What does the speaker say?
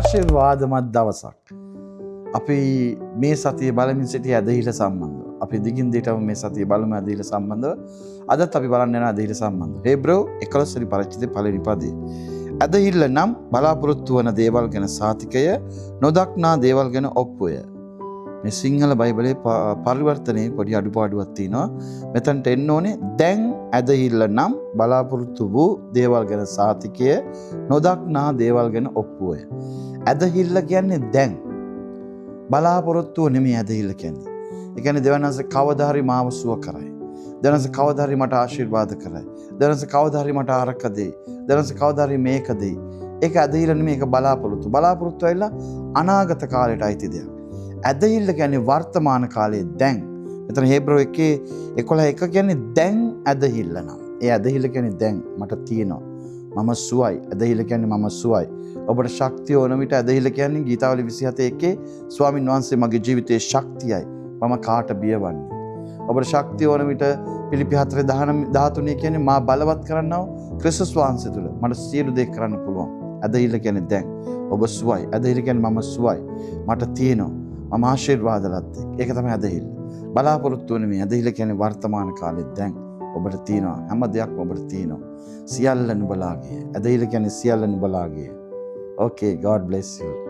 ආශිර්වාදමත් දවසක්. අපි මේ සතිය බලමින් සිටිය ඇදහිල්ල සම්බන්ධව. අපි දිගින් දිගටම මේ සතිය බලමු ඇදහිල්ල සම්බන්ධව. අදත් අපි බලන්න යන ඇදහිල්ල සම්බන්ධව. හේබ්‍රෝ 11 වෙනි පරිච්ඡේදයේ පළවෙනි පදයේ. ඇදහිල්ල නම් බලාපොරොත්තු වන දේවල් ගැන සාතිකය, නොදක්නා දේවල් ගැන ඔප්පුය. මේ සිංහල බයිබලයේ පරිවර්තනයේ පොඩි අඩුපාඩුවක් තියෙනවා. මෙතනට එන්න ඕනේ දැන් ඇදහිල්ල නම් බලාපොරොත්තු වූ දේවල් ගැන සාතිකය, නොදක්නා දේවල් ගැන ඔප්පුය. ඇදහිල්ල කියන්නේ දැන්. බලාපොරොත්තුව නෙමෙයි ඇදහිල්ල කියන්නේ. ඒ කියන්නේ දෙවනස කවදා හරි මාව සුව කරයි. දෙවනස කවදා හරි මට ආශිර්වාද කරයි. දෙවනස කවදා හරි මට ආරක්ක දෙයි. දෙවනස කවදා හරි මේක දෙයි. ඒක ඇදහිල්ල නෙමෙයි, ඒක බලාපොරොත්තු. බලාපොරොත්තු ඇවිල්ලා අනාගත කාලයට අයිති දෙයක්. ඇදහිල්ල කියන්නේ වර්තමාන කාලයේ දැන්. මෙතන හේබ්‍රෝ 1:11 කියන්නේ දැන් ඇදහිල්ල නම්. ඒ ඇදහිල්ල කියන්නේ දැන් මට තියෙනවා. මම සුවයි. ඇදහිල්ල කියන්නේ මම සුවයි. ඔබට ශක්තිය ඕන විට ඇදහිල්ල කියන්නේ ගීතාවලි 27:1 ස්වාමින් වහන්සේ මගේ ජීවිතයේ ශක්තියයි. මම කාට බියවන්නේ. ඔබට ශක්තිය ඕන විට පිලිපි 4:13 කියන්නේ මා බලවත් කරන්නව ක්‍රිස්තුස් වහන්සේ තුල මට සියලු දේ කරන්න පුළුවන්. ඇදහිල්ල කියන්නේ දැන්. ඔබ සුවයි. ඇදහිල්ල කියන්නේ මම සුවයි. මට තියෙනවා. මම ආශිර්වාද ලද්දෙක්. ඒක තමයි ඇදහිල්ල. බලාපොරොත්තු වෙන මේ ඇදහිල්ල කියන්නේ වර්තමාන කාලේ දැන්. ඔබට තියෙනවා. හැම දෙයක්ම ඔබට තියෙනවා. සියල්ල නුඹලාගේ. ඇදහිල්ල කියන්නේ සියල්ල නුඹලාගේ. Okay, God bless you.